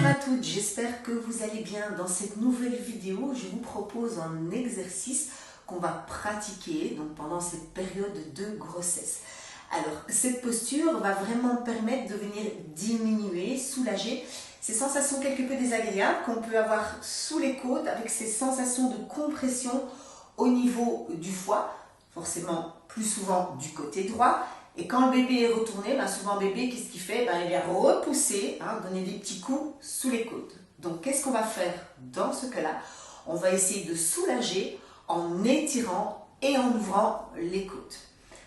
à toutes, j'espère que vous allez bien. Dans cette nouvelle vidéo, je vous propose un exercice qu'on va pratiquer donc pendant cette période de grossesse. Alors, cette posture va vraiment permettre de venir diminuer, soulager ces sensations quelque peu désagréables qu'on peut avoir sous les côtes avec ces sensations de compression au niveau du foie, forcément plus souvent du côté droit. Et quand le bébé est retourné, souvent le bébé, qu'est-ce qu'il fait? Il vient repousser, donner des petits coups sous les côtes. Donc, qu'est-ce qu'on va faire dans ce cas-là? On va essayer de soulager en étirant et en ouvrant les côtes.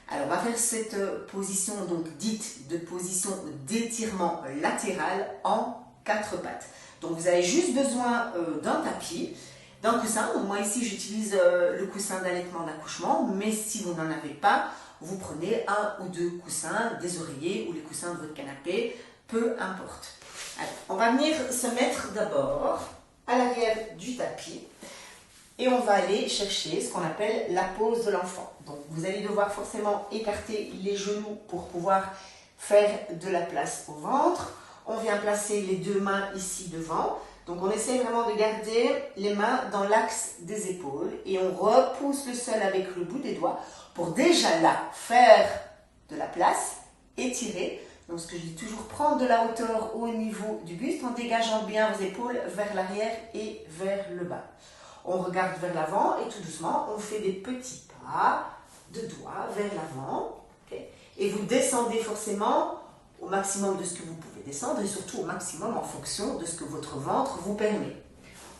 Alors, on va faire cette position donc dite de position d'étirement latéral en 4 pattes. Donc, vous avez juste besoin d'un tapis, d'un coussin. Donc, moi ici, j'utilise le coussin d'allaitement d'accouchement, mais si vous n'en avez pas, vous prenez un ou deux coussins, des oreillers ou les coussins de votre canapé, peu importe. Alors, on va venir se mettre d'abord à l'arrière du tapis et on va aller chercher ce qu'on appelle la pose de l'enfant. Donc, vous allez devoir forcément écarter les genoux pour pouvoir faire de la place au ventre. On vient placer les deux mains ici devant. Donc, on essaie vraiment de garder les mains dans l'axe des épaules et on repousse le sol avec le bout des doigts pour déjà là faire de la place, étirer. Donc, ce que je dis toujours, prendre de la hauteur au niveau du buste en dégageant bien vos épaules vers l'arrière et vers le bas. On regarde vers l'avant et tout doucement, on fait des petits pas de doigts vers l'avant. Okay? Et vous descendez forcément au maximum de ce que vous pouvez descendre et surtout au maximum en fonction de ce que votre ventre vous permet.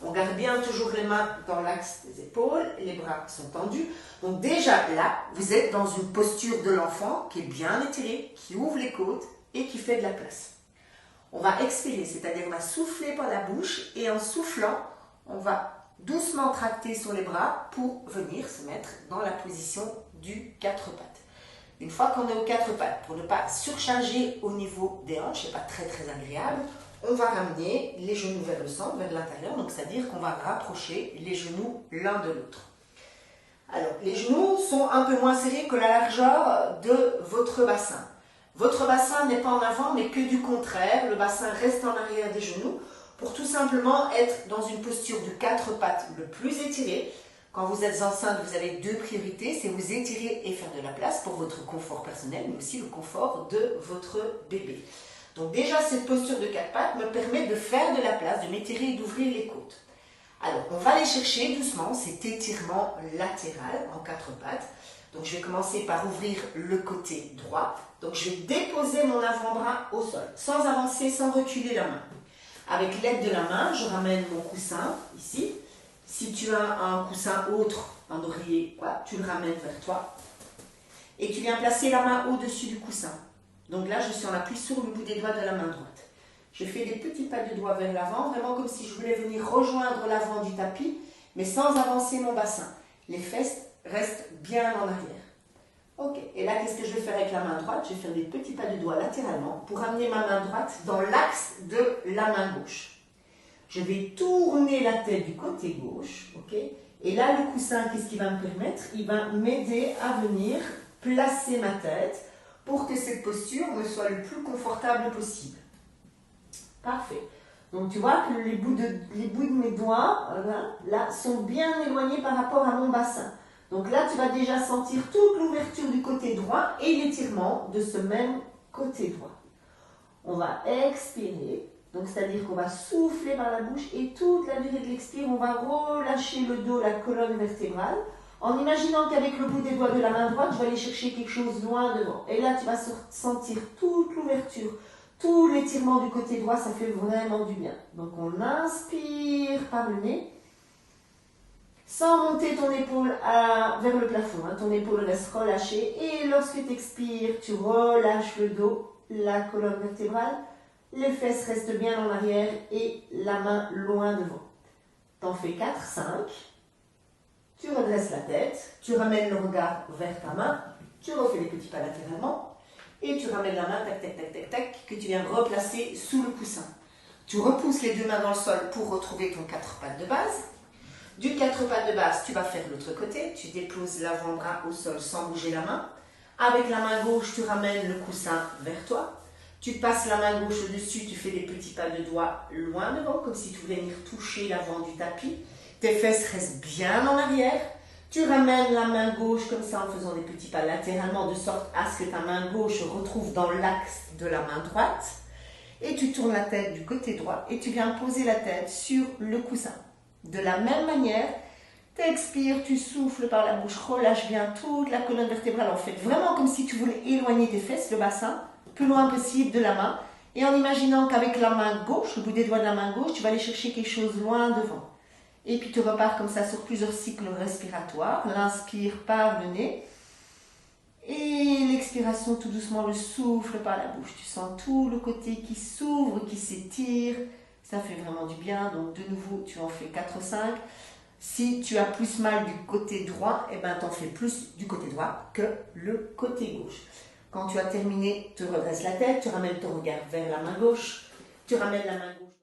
On garde bien toujours les mains dans l'axe des épaules, les bras sont tendus. Donc déjà là, vous êtes dans une posture de l'enfant qui est bien étirée, qui ouvre les côtes et qui fait de la place. On va expirer, c'est-à-dire on va souffler par la bouche et en soufflant, on va doucement tracter sur les bras pour venir se mettre dans la position du 4 pattes. Une fois qu'on est aux 4 pattes, pour ne pas surcharger au niveau des hanches, c'est pas très agréable, on va ramener les genoux vers le centre, vers l'intérieur, donc c'est-à-dire qu'on va rapprocher les genoux l'un de l'autre. Alors, les genoux sont un peu moins serrés que la largeur de votre bassin. Votre bassin n'est pas en avant, mais que du contraire, le bassin reste en arrière des genoux pour tout simplement être dans une posture de 4 pattes le plus étirée. Quand vous êtes enceinte, vous avez deux priorités, c'est vous étirer et faire de la place pour votre confort personnel, mais aussi le confort de votre bébé. Donc déjà, cette posture de 4 pattes me permet de faire de la place, de m'étirer et d'ouvrir les côtes. Alors, on va aller chercher doucement cet étirement latéral en 4 pattes. Donc, je vais commencer par ouvrir le côté droit. Donc, je vais déposer mon avant-bras au sol, sans avancer, sans reculer la main. Avec l'aide de la main, je ramène mon coussin ici. Si tu as un coussin autre, un oreiller, tu le ramènes vers toi. Et tu viens placer la main au-dessus du coussin. Donc là, je suis en appui sur le bout des doigts de la main droite. Je fais des petits pas de doigts vers l'avant, vraiment comme si je voulais venir rejoindre l'avant du tapis, mais sans avancer mon bassin. Les fesses restent bien en arrière. Ok, et là, qu'est-ce que je vais faire avec la main droite? Je vais faire des petits pas de doigts latéralement pour amener ma main droite dans l'axe de la main gauche. Je vais tourner la tête du côté gauche, ok? Et là, le coussin, qu'est-ce qu'il va me permettre? Il va m'aider à venir placer ma tête pour que cette posture me soit le plus confortable possible. Parfait. Donc, tu vois que les bouts de mes doigts, là, sont bien éloignés par rapport à mon bassin. Donc là, tu vas déjà sentir toute l'ouverture du côté droit et l'étirement de ce même côté droit. On va expirer. Donc, c'est-à-dire qu'on va souffler par la bouche et toute la durée de l'expire, on va relâcher le dos, la colonne vertébrale, en imaginant qu'avec le bout des doigts de la main droite, je vais aller chercher quelque chose loin devant. Et là, tu vas sentir toute l'ouverture, tout l'étirement du côté droit, ça fait vraiment du bien. Donc, on inspire par le nez, sans monter ton épaule vers le plafond. Ton épaule reste relâchée. Et lorsque tu expires, tu relâches le dos, la colonne vertébrale. Les fesses restent bien en arrière et la main loin devant. T'en fais 4, 5. Tu redresses la tête, tu ramènes le regard vers ta main, tu refais les petits pas latéralement et tu ramènes la main, tac, que tu viens replacer sous le coussin. Tu repousses les deux mains dans le sol pour retrouver ton 4 pattes de base. Du 4 pattes de base, tu vas faire l'autre côté, tu déposes l'avant-bras au sol sans bouger la main. Avec la main gauche, tu ramènes le coussin vers toi. Tu passes la main gauche au-dessus, tu fais des petits pas de doigts loin devant, comme si tu voulais venir toucher l'avant du tapis. Tes fesses restent bien en arrière. Tu ramènes la main gauche comme ça en faisant des petits pas latéralement de sorte à ce que ta main gauche retrouve dans l'axe de la main droite. Et tu tournes la tête du côté droit et tu viens poser la tête sur le coussin. De la même manière, tu expires, tu souffles par la bouche, relâche bien toute la colonne vertébrale. En fait, vraiment comme si tu voulais éloigner tes fesses, le bassin, plus loin possible de la main. Et en imaginant qu'avec la main gauche, le bout des doigts de la main gauche, tu vas aller chercher quelque chose loin devant. Et puis tu repars comme ça sur plusieurs cycles respiratoires. L'inspire par le nez. Et l'expiration, tout doucement, le souffle par la bouche. Tu sens tout le côté qui s'ouvre, qui s'étire. Ça fait vraiment du bien. Donc de nouveau, tu en fais 4 ou 5. Si tu as plus mal du côté droit, eh ben, tu en fais plus du côté droit que le côté gauche. Quand tu as terminé, tu redresses la tête, tu ramènes ton regard vers la main gauche, tu ramènes la main gauche.